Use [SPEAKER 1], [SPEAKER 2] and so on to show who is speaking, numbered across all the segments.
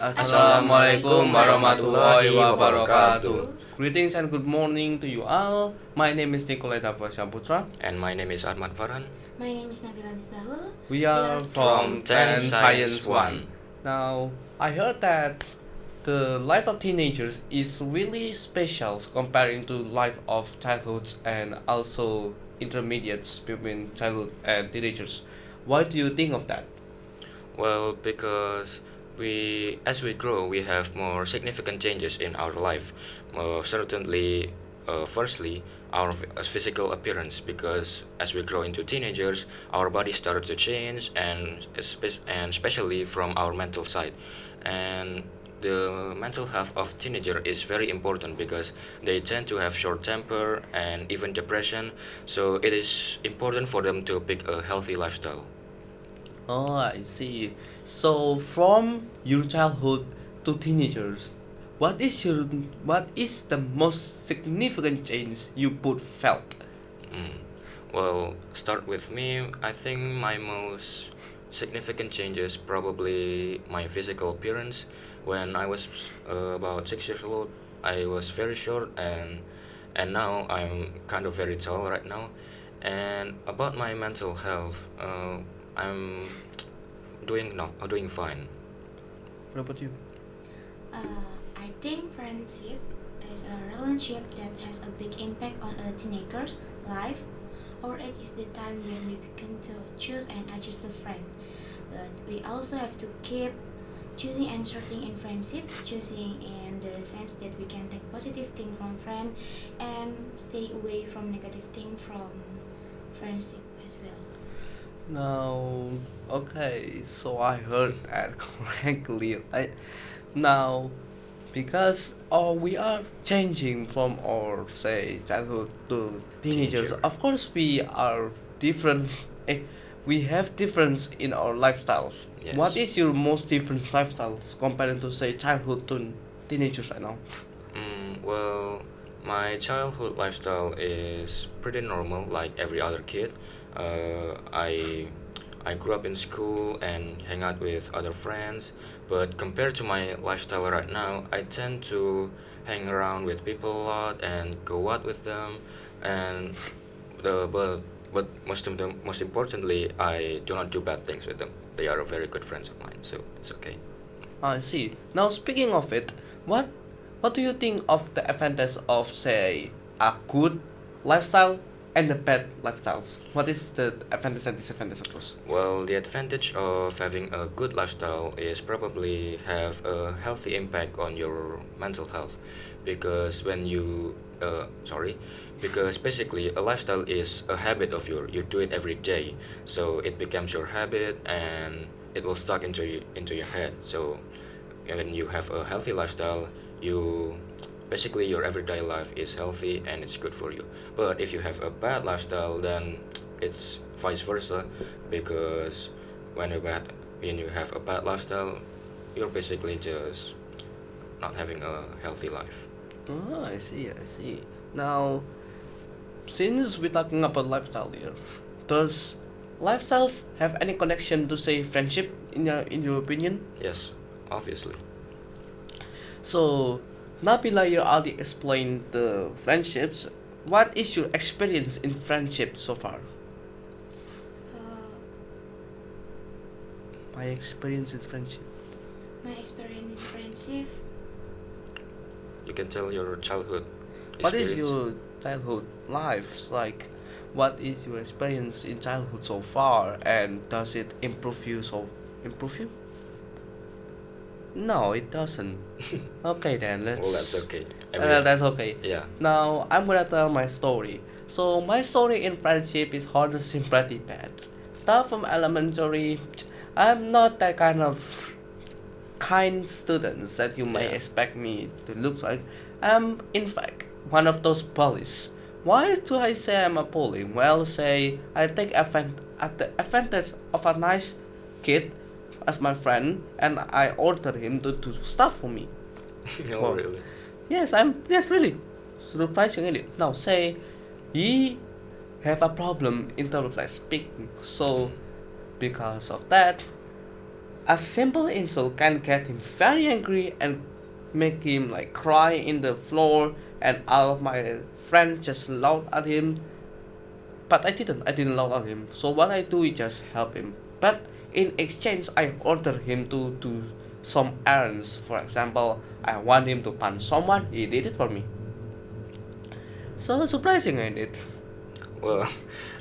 [SPEAKER 1] Assalamualaikum warahmatullahi wabarakatuh. Greetings and good morning to you all. My name is Nicoleta Putra.
[SPEAKER 2] And my name is Ahmad Farhan.
[SPEAKER 3] My name is Nabila Misbahul.
[SPEAKER 1] We are from 10 Science 1. Now, I heard that the life of teenagers is really special comparing to life of childhoods and also intermediates between childhood and teenagers. What do you think of that?
[SPEAKER 2] Well, because as we grow, we have more significant changes in our life. Certainly, firstly, our physical appearance, because as we grow into teenagers, our body starts to change, and especially from our mental side. And the mental health of teenager is very important because they tend to have short temper and even depression. So it is important for them to pick a healthy lifestyle.
[SPEAKER 1] Oh, I see. So from your childhood to teenagers, what is the most significant change you both felt?
[SPEAKER 2] Mm. Well, start with me. I think my most significant changes probably my physical appearance. When I was about 6 years old, I was very short, and now I'm kind of very tall right now. And about my mental health, I'm doing fine.
[SPEAKER 1] What about you?
[SPEAKER 3] I think friendship is a relationship that has a big impact on a teenager's life. Our age is the time when we begin to choose and adjust to friend. But we also have to keep choosing and sorting in friendship, choosing in the sense that we can take positive thing from friend and stay away from negative thing from friendship as well.
[SPEAKER 1] Now, okay, so I heard that correctly. Now, because we are changing from our say childhood to teenagers.
[SPEAKER 2] Teenager.
[SPEAKER 1] Of course, we are different. eh, we have difference in our lifestyles. What
[SPEAKER 2] Yes.
[SPEAKER 1] is your most different lifestyles compared to say childhood to teenagers right now?
[SPEAKER 2] Well, my childhood lifestyle is pretty normal, like every other kid. I grew up in school and hang out with other friends, but compared to my lifestyle right now, I tend to hang around with people a lot and go out with them, and the but most importantly, I do not do bad things with them. They are very good friends of mine, so it's okay.
[SPEAKER 1] I see. Now, speaking of it, what what do you think of the advantage of say a good lifestyle and the bad lifestyles? What is the advantage and disadvantage of those?
[SPEAKER 2] Well, the advantage of having a good lifestyle is probably have a healthy impact on your mental health, because when you sorry, because basically a lifestyle is a habit of your, you do it every day, so it becomes your habit and it will stuck into your head. So when you have a healthy lifestyle, you basically your everyday life is healthy and it's good for you. But if you have a bad lifestyle, then it's vice versa, because when when you have a bad lifestyle, you're basically just not having a healthy life.
[SPEAKER 1] Oh, I see, I see. Now, since we're talking about lifestyle here, does lifestyles have any connection to say friendship in your opinion?
[SPEAKER 2] Yes, obviously.
[SPEAKER 1] So, Nabila, you already explained the friendships. What is your experience in friendship so far?
[SPEAKER 3] Uh,
[SPEAKER 1] My experience in friendship.
[SPEAKER 3] my experience in friendship.
[SPEAKER 2] You can tell your childhood
[SPEAKER 1] What is
[SPEAKER 2] experience.
[SPEAKER 1] your childhood life like? What is your experience in childhood so far, and does it improve you? Improve you? No, it doesn't. Okay, then
[SPEAKER 2] Well, that's
[SPEAKER 1] let's.
[SPEAKER 2] okay.
[SPEAKER 1] That's okay.
[SPEAKER 2] Yeah.
[SPEAKER 1] Now I'm gonna tell my story. So my story in friendship is honestly pretty bad. Start from elementary. I'm not that kind of kind students that you may
[SPEAKER 2] Yeah.
[SPEAKER 1] expect me to look like. I'm in fact one of those bullies. Why do I say I'm a bully? Well, say I take advantage of a nice kid as my friend, and I order him to do stuff for me.
[SPEAKER 2] Oh,
[SPEAKER 1] Well,
[SPEAKER 2] really?
[SPEAKER 1] yes, really. Surprisingly. Now, say he have a problem in terms of like speaking. So,
[SPEAKER 2] Mm.
[SPEAKER 1] because of that, A simple insult can get him very angry and make him like cry in the floor, and all of my friends just laughed at him. But I didn't laugh at him. So what I do is just help him. But in exchange, I order him to do some errands. For example, I want him to punch someone. He did it for me. So surprising, ain't it?
[SPEAKER 2] Well,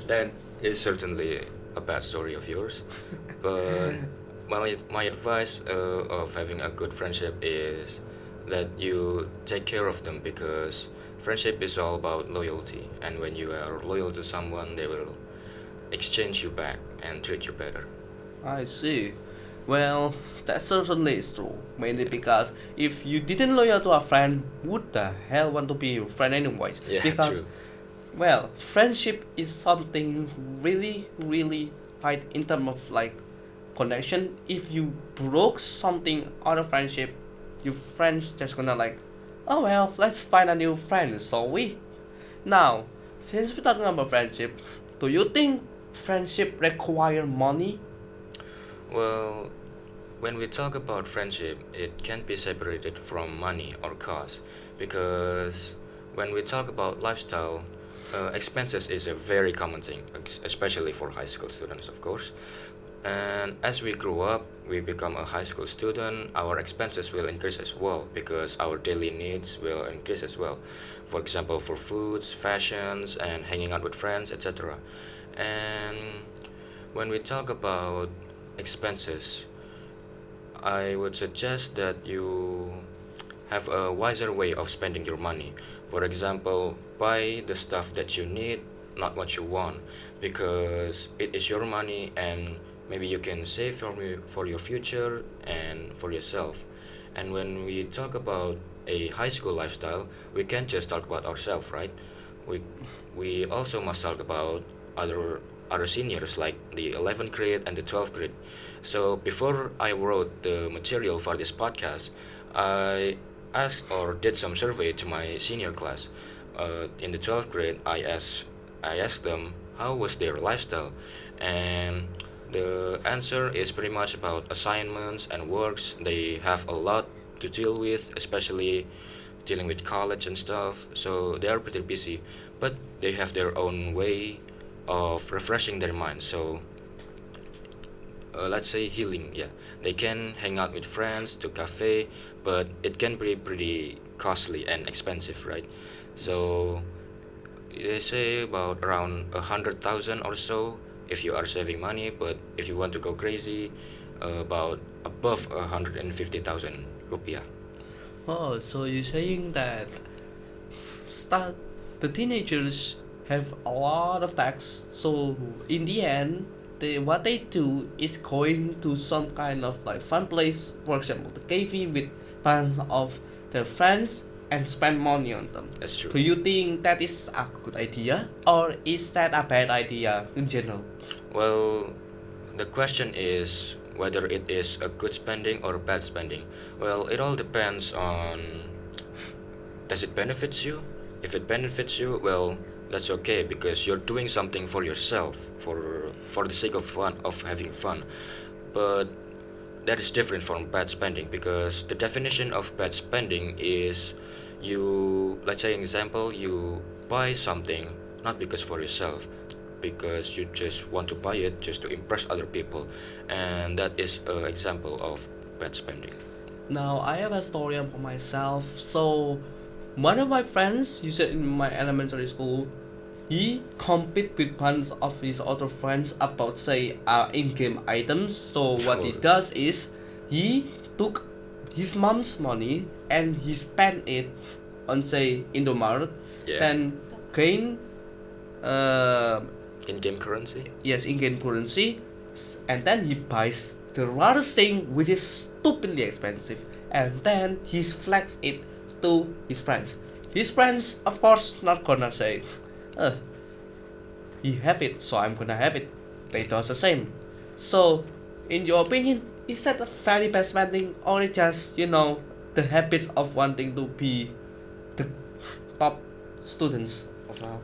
[SPEAKER 2] that is certainly a bad story of yours, but my advice of having a good friendship is that you take care of them because friendship is all about loyalty, and when you are loyal to someone, they will exchange you back and treat you better.
[SPEAKER 1] I see. Well, that certainly is true. Mainly because if you didn't loyal to a friend, would the hell want to be your friend anyways?
[SPEAKER 2] Yeah,
[SPEAKER 1] Because
[SPEAKER 2] true.
[SPEAKER 1] well, friendship is something really, really tight in terms of like connection. If you broke something out of friendship, your friends just gonna like, oh well, let's find a new friend, shall we? Now, since we're talking about friendship, do you think friendship require money?
[SPEAKER 2] Well, when we talk about friendship, it can't be separated from money or cost because when we talk about lifestyle, expenses is a very common thing, especially for high school students, of course. And as we grow up, we become a high school student, our expenses will increase as well because our daily needs will increase as well. For example, for foods, fashions, and hanging out with friends, etc. And when we talk about expenses, I would suggest that you have a wiser way of spending your money. For example, buy the stuff that you need, not what you want, because it is your money and maybe you can save for your future and for yourself. And when we talk about a high school lifestyle, we can't just talk about ourselves, right? We we also must talk about other other seniors like the 11th grade and the 12th grade. So before I wrote the material for this podcast, I asked or did some survey to my senior class. In the 12th grade, I asked them how was their lifestyle, and the answer is pretty much about assignments and works. They have a lot to deal with, especially dealing with college and stuff. So they are pretty busy, but they have their own way of refreshing their mind. So let's say healing, yeah, they can hang out with friends to cafe, but it can be pretty costly and expensive, right? So they say about around 100,000 or so if you are saving money, but if you want to go crazy, about above 150,000 rupiah.
[SPEAKER 1] Oh, so you're saying that start the teenagers have a lot of tax. So in the end, what they do is going to some kind of like fun place, for example, the cafe with bunch of their friends and spend money on them.
[SPEAKER 2] That's true.
[SPEAKER 1] Do you think that is a good idea or is that a bad idea in general?
[SPEAKER 2] Well, the question is whether it is a good spending or bad spending. Well, it all depends on does it benefits you? If it benefits you, well, that's okay because you're doing something for yourself, for the sake of fun, of having fun. But that is different from bad spending because the definition of bad spending is you, let's say, example, you buy something not because for yourself, because you just want to buy it just to impress other people, and that is an example of bad spending.
[SPEAKER 1] Now I have a story about myself. So one of my friends, you said in my elementary school, he compete with bunch of his other friends about say in-game items. So what he
[SPEAKER 2] Sure.
[SPEAKER 1] does is he took his mom's money and he spent it on say Indomaret,
[SPEAKER 2] Yeah.
[SPEAKER 1] then gain uh,
[SPEAKER 2] In-game currency.
[SPEAKER 1] yes in-game currency, and then he buys the rarest thing which is stupidly expensive, and then he flex it to his friends. His friends of course not gonna say, uh, he have it so I'm gonna have it. They do the same. So in your opinion, is that a very bad spending or it just the habits of wanting to be the top students of our.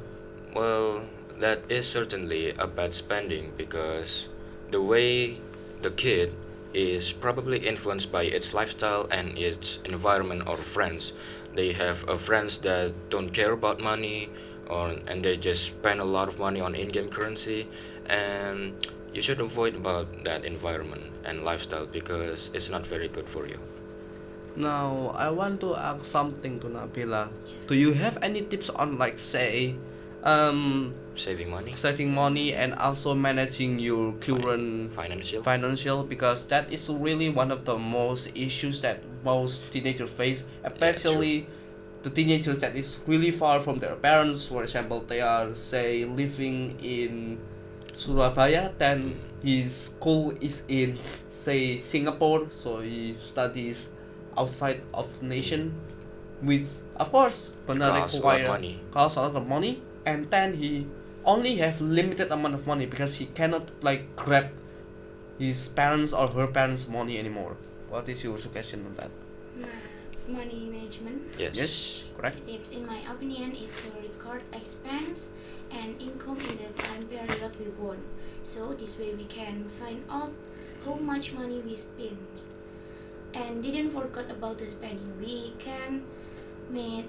[SPEAKER 2] Well, that is certainly a bad spending because the way the kid is probably influenced by its lifestyle and its environment or friends. They have friends that don't care about money, or and they just spend a lot of money on in-game currency, and you should avoid about that environment and lifestyle because it's not very good for you.
[SPEAKER 1] Now, I want to ask something to Nabila. Do you have any tips on, like, say, um,
[SPEAKER 2] Saving money,
[SPEAKER 1] saving money and also managing your current
[SPEAKER 2] financial.
[SPEAKER 1] financial? Because that is really one of the most issues that most teenagers face, especially the teenagers that is really far from their parents. For example, they are, say, living in Surabaya, then his school is in, say, Singapore, so he studies outside of the nation, which of course gonna
[SPEAKER 2] Costs a lot
[SPEAKER 1] require
[SPEAKER 2] money.
[SPEAKER 1] cost a lot of money, and then he only have limited amount of money because he cannot like grab his parents or her parents' money anymore. What is your suggestion on that?
[SPEAKER 3] Money management.
[SPEAKER 2] Yes.
[SPEAKER 1] Yes, correct.
[SPEAKER 3] Tips, in my opinion, is to record expense and income in the time period we want. So this way we can find out how much money we spend. And didn't forget about the spending. We can make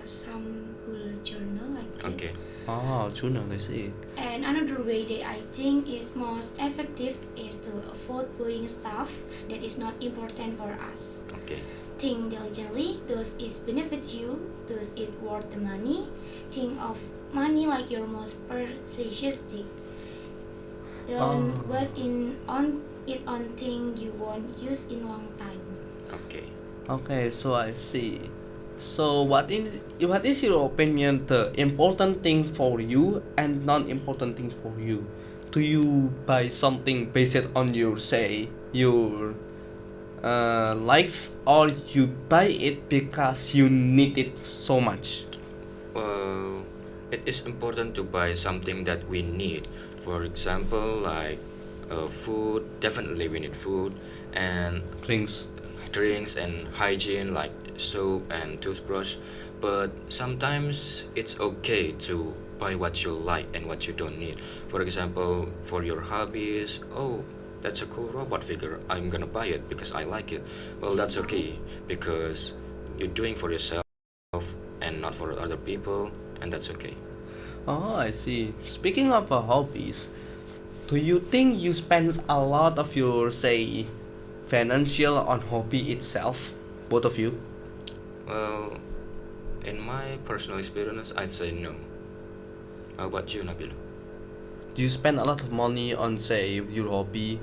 [SPEAKER 3] some bullet journal like that.
[SPEAKER 2] Okay.
[SPEAKER 1] Oh, journal, I see.
[SPEAKER 3] And another way that I think is most effective is to avoid buying stuff that is not important for us.
[SPEAKER 2] Okay.
[SPEAKER 3] Think diligently, does it benefit you? Does it worth the money? Think of money like your most precious thing. Don't waste on thing you won't use in long time.
[SPEAKER 2] Okay.
[SPEAKER 1] Okay, so I see. So what is your opinion the important thing for you and non-important things for you? Do you buy something based on your, say, your likes, or you buy it because you need it so much?
[SPEAKER 2] Well, it is important to buy something that we need. For example, like food. Definitely, we need food and
[SPEAKER 1] Drinks.
[SPEAKER 2] drinks and hygiene, like soap and toothbrush. But sometimes it's okay to buy what you like and what you don't need. For example, for your hobbies, oh, that's a cool robot figure. I'm gonna buy it because I like it. Well, that's okay because you're doing for yourself and not for other people, and that's okay.
[SPEAKER 1] Oh, I see. Speaking of hobbies, do you think you spend a lot of your, say, financial on hobby itself? Both of you?
[SPEAKER 2] Well, in my personal experience, I'd say no. How about you, Nabila?
[SPEAKER 1] Do you spend a lot of money on, say, your hobby?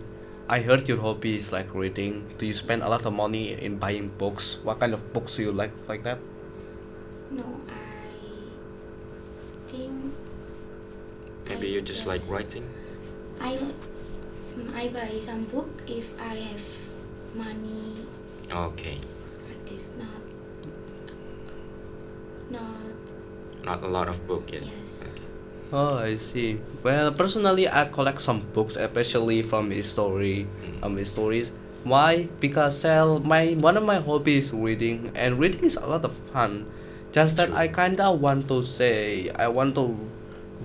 [SPEAKER 1] I heard your hobby is like reading. Do you spend a lot of money in buying books? What kind of books do you like that?
[SPEAKER 3] No, I think
[SPEAKER 2] Maybe you just like writing?
[SPEAKER 3] I buy some book if I have money
[SPEAKER 2] Okay.
[SPEAKER 3] like this. Not
[SPEAKER 2] Not a lot of book yet.
[SPEAKER 3] yes.
[SPEAKER 2] Okay.
[SPEAKER 1] Oh, I see. Well, personally, I collect some books, especially from stories. Why? Because my one of my hobbies is reading, and reading is a lot of fun. Just that
[SPEAKER 2] True.
[SPEAKER 1] I kinda want to say I want to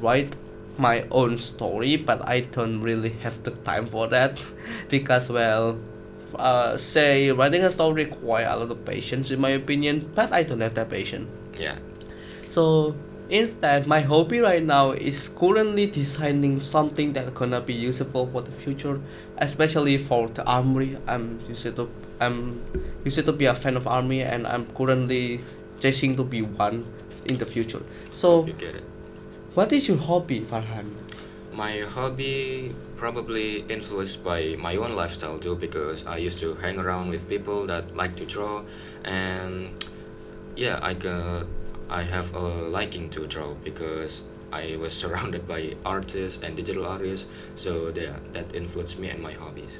[SPEAKER 1] write my own story, but I don't really have the time for that because say writing a story require a lot of patience in my opinion, but I don't have that patience.
[SPEAKER 2] Yeah.
[SPEAKER 1] So instead, my hobby right now is currently designing something that gonna be useful for the future, especially for the armory. I'm used to be a fan of army, and I'm currently chasing to be one in the future. So,
[SPEAKER 2] You get it.
[SPEAKER 1] what is your hobby, Farhan?
[SPEAKER 2] My hobby probably influenced by my own lifestyle too because I used to hang around with people that like to draw, and yeah, I have a liking to draw because I was surrounded by artists and digital artists, so yeah, that influenced me and my hobbies.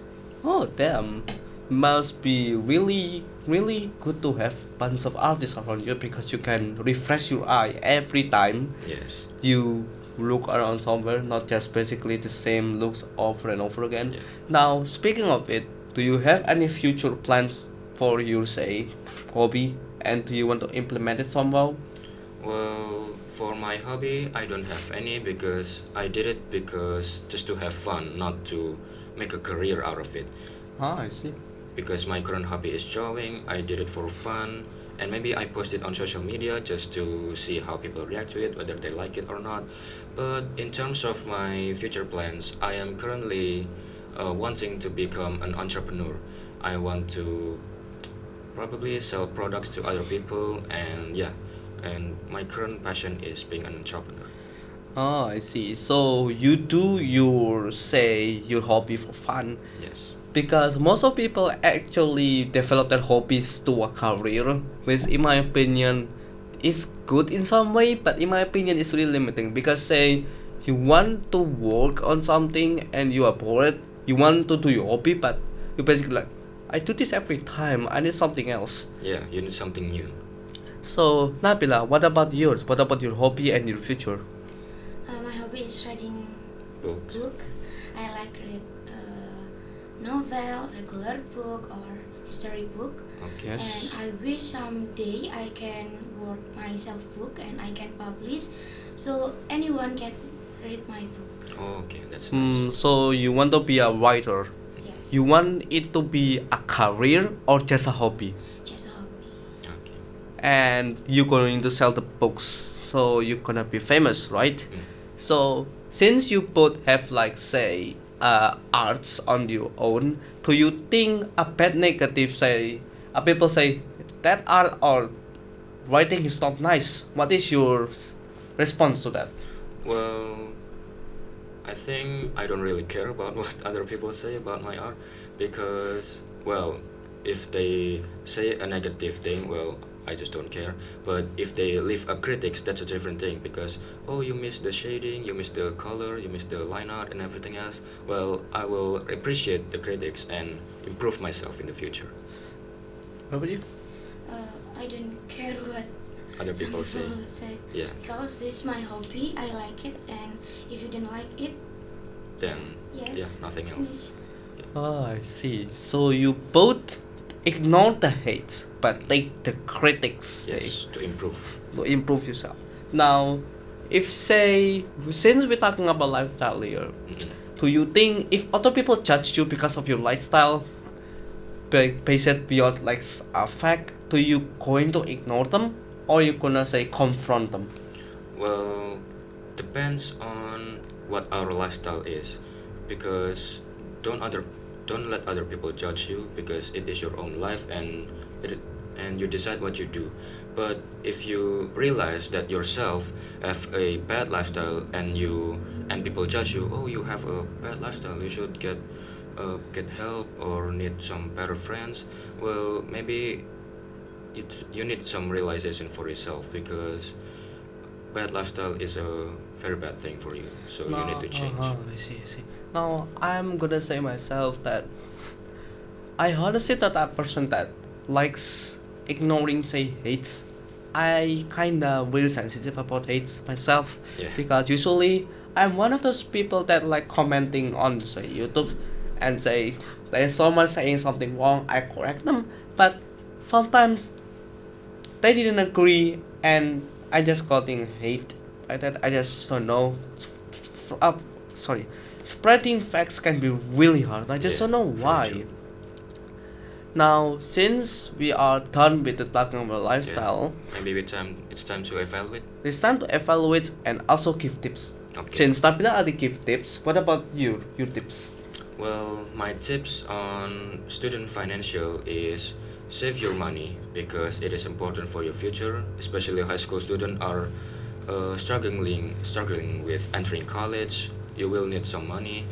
[SPEAKER 1] Oh, damn. Must be really, really good to have bunch of artists around you because you can refresh your eye every time
[SPEAKER 2] Yes.
[SPEAKER 1] you look around somewhere, not just basically the same looks over and over again.
[SPEAKER 2] Yeah.
[SPEAKER 1] Now, speaking of it, do you have any future plans for your, say, hobby, and do you want to implement it somehow?
[SPEAKER 2] Well, for my hobby, I don't have any because I did it because just to have fun, not to make a career out of it.
[SPEAKER 1] Ah, I see.
[SPEAKER 2] Because my current hobby is drawing. I did it for fun, and maybe I post it on social media just to see how people react to it, whether they like it or not. But in terms of my future plans, I am currently wanting to become an entrepreneur. I want to probably sell products to other people, and yeah, and my current passion is being an entrepreneur.
[SPEAKER 1] Oh, I see. So you do your say your hobby for fun,
[SPEAKER 2] Yes.
[SPEAKER 1] because most of people actually develop their hobbies to a career, which in my opinion is good in some way, but in my opinion is really limiting, because say you want to work on something and you are bored, you want to do your hobby, but you basically like, I do this every time, I need something else.
[SPEAKER 2] Yeah, you need something new.
[SPEAKER 1] So Nabila, what about yours? What about your hobby and your future?
[SPEAKER 3] My hobby is reading
[SPEAKER 2] Books.
[SPEAKER 3] book. I like read novel, regular book, or history book.
[SPEAKER 2] Okay.
[SPEAKER 1] Yes.
[SPEAKER 3] And I wish someday I can write myself book and I can publish, so anyone can read my book.
[SPEAKER 2] Oh, okay, that's nice.
[SPEAKER 1] So you want to be a writer?
[SPEAKER 3] Yes.
[SPEAKER 1] You want it to be a career or just a hobby?
[SPEAKER 3] Just a hobby.
[SPEAKER 2] Okay.
[SPEAKER 1] And you're going to sell the books, so you're gonna be famous, right?
[SPEAKER 2] Mm.
[SPEAKER 1] So since you both have like say arts on your own, do you think a bad negative say people say that art or writing is not nice? What is your response to that?
[SPEAKER 2] Well, I think I don't really care about what other people say about my art because, well, if they say a negative thing, well, I just don't care. But if they leave a critics, that's a different thing because, oh, you miss the shading, you miss the color, you miss the line art and everything else. Well, I will appreciate the critics and improve myself in the future.
[SPEAKER 1] What about you?
[SPEAKER 3] I don't care what
[SPEAKER 2] Other
[SPEAKER 3] some
[SPEAKER 2] people say,
[SPEAKER 3] people say,
[SPEAKER 2] yeah,
[SPEAKER 3] because this is my hobby. I like it, and if you don't like it,
[SPEAKER 2] then
[SPEAKER 3] yes,
[SPEAKER 2] yeah, nothing else.
[SPEAKER 3] finish.
[SPEAKER 1] Oh, I see. So you both ignore the hate, but take the critics say,
[SPEAKER 2] Yes, to improve.
[SPEAKER 1] to improve yourself. Now, if say since we're talking about lifestyle here,
[SPEAKER 2] Mhm.
[SPEAKER 1] do you think if other people judge you because of your lifestyle, based beyond like a fact, do you going to ignore them or you gonna say confront them?
[SPEAKER 2] Well, depends on what our lifestyle is, because don't other don't let other people judge you because it is your own life it and you decide what you do. But if you realize that yourself have a bad lifestyle and people judge you, oh, you have a bad lifestyle, you should get help or need some better friends. Well, maybe you need some realization for yourself because bad lifestyle is a very bad thing for you, so you need to change.
[SPEAKER 1] I see, I see. Now I'm gonna say myself that I honestly that a person that likes ignoring say hates. I kinda really sensitive about hates myself,
[SPEAKER 2] Yeah.
[SPEAKER 1] because usually I'm one of those people that like commenting on say YouTube and say there's someone saying something wrong, I correct them, but sometimes they didn't agree and I just got in hate. I just don't know. Sorry, spreading facts can be really hard. I just
[SPEAKER 2] Yeah,
[SPEAKER 1] don't know
[SPEAKER 2] very
[SPEAKER 1] why.
[SPEAKER 2] true.
[SPEAKER 1] Now, since we are done with the talking about lifestyle,
[SPEAKER 2] Maybe it's time to evaluate.
[SPEAKER 1] it's time to evaluate and also give tips.
[SPEAKER 2] Okay.
[SPEAKER 1] Since Nabila already give tips, what about your tips?
[SPEAKER 2] Well, my tips on student financial is save your money because it is important for your future, especially high school students are struggling with entering college. You will need some money,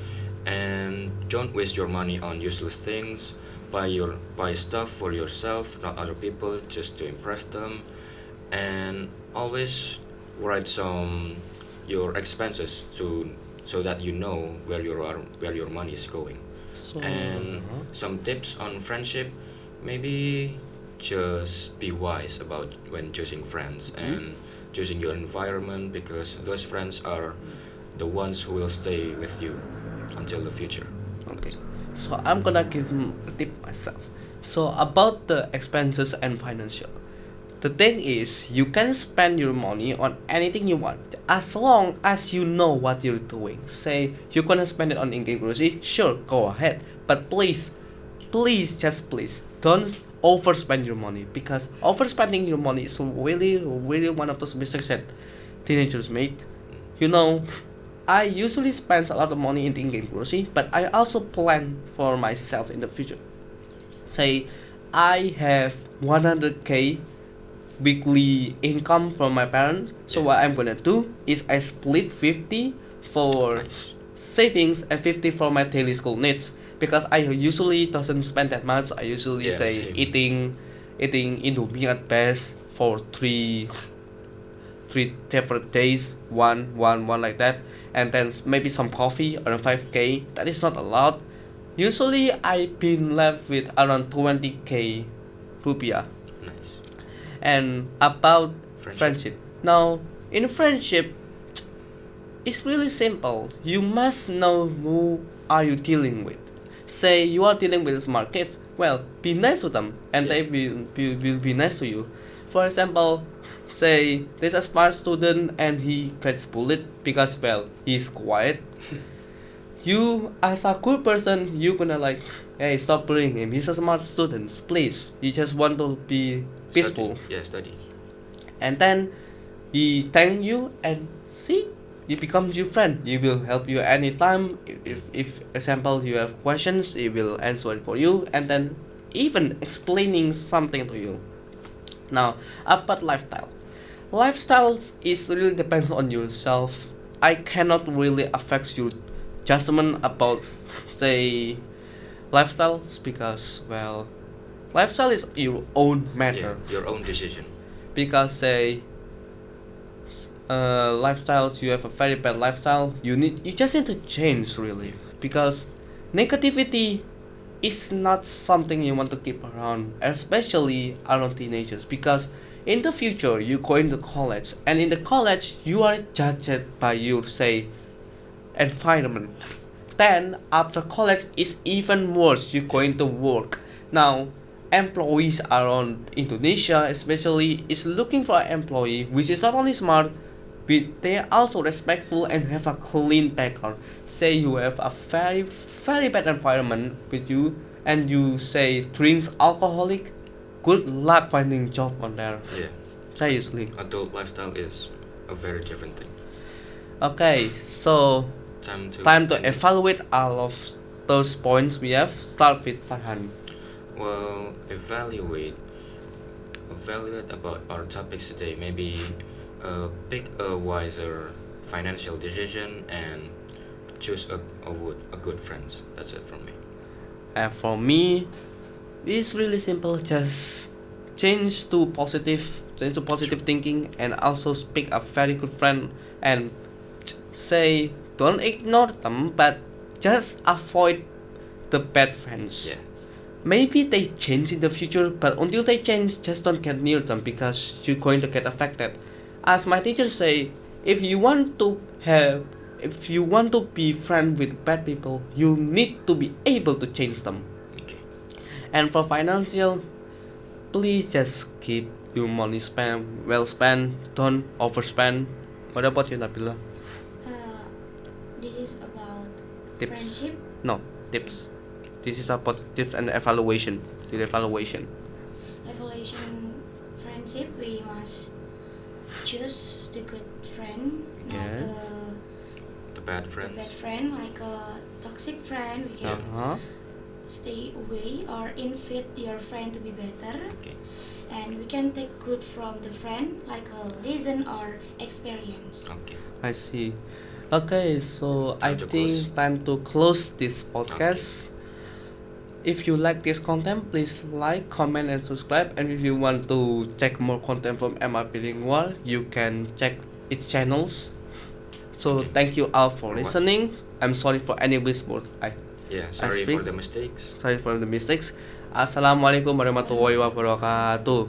[SPEAKER 2] and don't waste your money on useless things. Buy stuff for yourself, not other people, just to impress them, and always write some your expenses to so that you know where your money is going.
[SPEAKER 1] So,
[SPEAKER 2] And some tips on friendship, maybe just be wise about when choosing friends and choosing your environment because those friends are the ones who will stay with you until the future.
[SPEAKER 1] okay. So I'm gonna give a tip myself. So about the expenses and financial. The thing is, you can spend your money on anything you want as long as you know what you're doing. Say you're gonna spend it on in-game grocery, sure, go ahead. But please please, just please, don't overspend your money, because overspending your money is really, really one of those mistakes that teenagers make. You know, I usually spend a lot of money in in-game grocery, but I also plan for myself in the future. Say, I have 100k weekly income from my parents. So
[SPEAKER 2] Yeah.
[SPEAKER 1] what I'm gonna do is I split 50 for
[SPEAKER 2] Nice.
[SPEAKER 1] savings and 50 for my daily school needs, because I usually doesn't spend that much. I usually
[SPEAKER 2] Yeah,
[SPEAKER 1] say
[SPEAKER 2] same.
[SPEAKER 1] eating Indomie at best for three different days, one like that, and then maybe some coffee around 5k. That is not a lot. Usually I've been left with around 20k rupiah.
[SPEAKER 2] Nice.
[SPEAKER 1] And about
[SPEAKER 2] Friendship.
[SPEAKER 1] friendship. Now, in friendship, it's really simple. You must know who are you dealing with. Say you are dealing with smart kids. Well, be nice to them, and
[SPEAKER 2] Yeah.
[SPEAKER 1] they will be nice to you. For example, say there's a smart student and he gets bullied because, well, he's quiet. You, as a good person, you gonna like, hey, stop bullying him. He's a smart student. Please, you just want to be peaceful.
[SPEAKER 2] Study. Yeah, study.
[SPEAKER 1] And then he thank you, and see, he becomes your friend. He will help you anytime. If example you have questions, he will answer it for you, and then even explaining something to you. Now, about lifestyle is really depends on yourself. I cannot really affect your judgment about, say, lifestyles, because, well, lifestyle is your own
[SPEAKER 2] Yeah,
[SPEAKER 1] matter.
[SPEAKER 2] your own decision.
[SPEAKER 1] Because, say, lifestyles, you have a very bad lifestyle, you just need to change, really, because negativity is not something you want to keep around, especially around teenagers, because in the future you go into college, and in the college you are judged by your, say, environment. Then after college is even worse, you go into work. Now employees around Indonesia especially is looking for an employee which is not only smart, but they are also respectful and have a clean background. Say you have a very, very bad environment with you, and you say drinks alcoholic, good luck finding job on there.
[SPEAKER 2] Yeah.
[SPEAKER 1] Seriously.
[SPEAKER 2] Adult lifestyle is a very different thing.
[SPEAKER 1] Okay, so time to evaluate all of those points we have. Start with Farhan.
[SPEAKER 2] Well, evaluate about our topics today. Maybe pick a wiser financial decision and choose a good friends. That's it from me.
[SPEAKER 1] And for me, it's really simple. Just change to positive thinking, and also pick a very good friend, and say don't ignore them, but just avoid the bad friends.
[SPEAKER 2] Yeah.
[SPEAKER 1] Maybe they change in the future, but until they change, just don't get near them, because you're going to get affected. As my teacher say, if you want to be friend with bad people, you need to be able to change them.
[SPEAKER 2] Okay.
[SPEAKER 1] And for financial, please just keep your money well spent, don't overspend. What about you, Nabila?
[SPEAKER 3] This is about
[SPEAKER 1] Tips.
[SPEAKER 3] friendship.
[SPEAKER 1] No, tips. This is about tips and evaluation. The evaluation.
[SPEAKER 3] Evaluation friendship, we must choose the good friend, not
[SPEAKER 1] Yeah.
[SPEAKER 2] The bad
[SPEAKER 3] the
[SPEAKER 2] friends.
[SPEAKER 3] bad friend, like a toxic friend. We can
[SPEAKER 1] Uh-huh.
[SPEAKER 3] stay away or invite your friend to be better,
[SPEAKER 2] Okay.
[SPEAKER 3] and we can take good from the friend, like a lesson or experience.
[SPEAKER 2] Okay.
[SPEAKER 1] I see. Okay, so I
[SPEAKER 2] Time to
[SPEAKER 1] think
[SPEAKER 2] close.
[SPEAKER 1] time to close this podcast. If you like this content, please like, comment, and subscribe. And if you want to check more content from MAB Bilingual, you can check its channels. So
[SPEAKER 2] Okay.
[SPEAKER 1] thank you all for
[SPEAKER 2] For what?
[SPEAKER 1] listening. I'm sorry for any word
[SPEAKER 2] Yeah. Sorry
[SPEAKER 1] speak.
[SPEAKER 2] for the mistakes.
[SPEAKER 1] sorry for the mistakes. Assalamualaikum warahmatullahi wabarakatuh.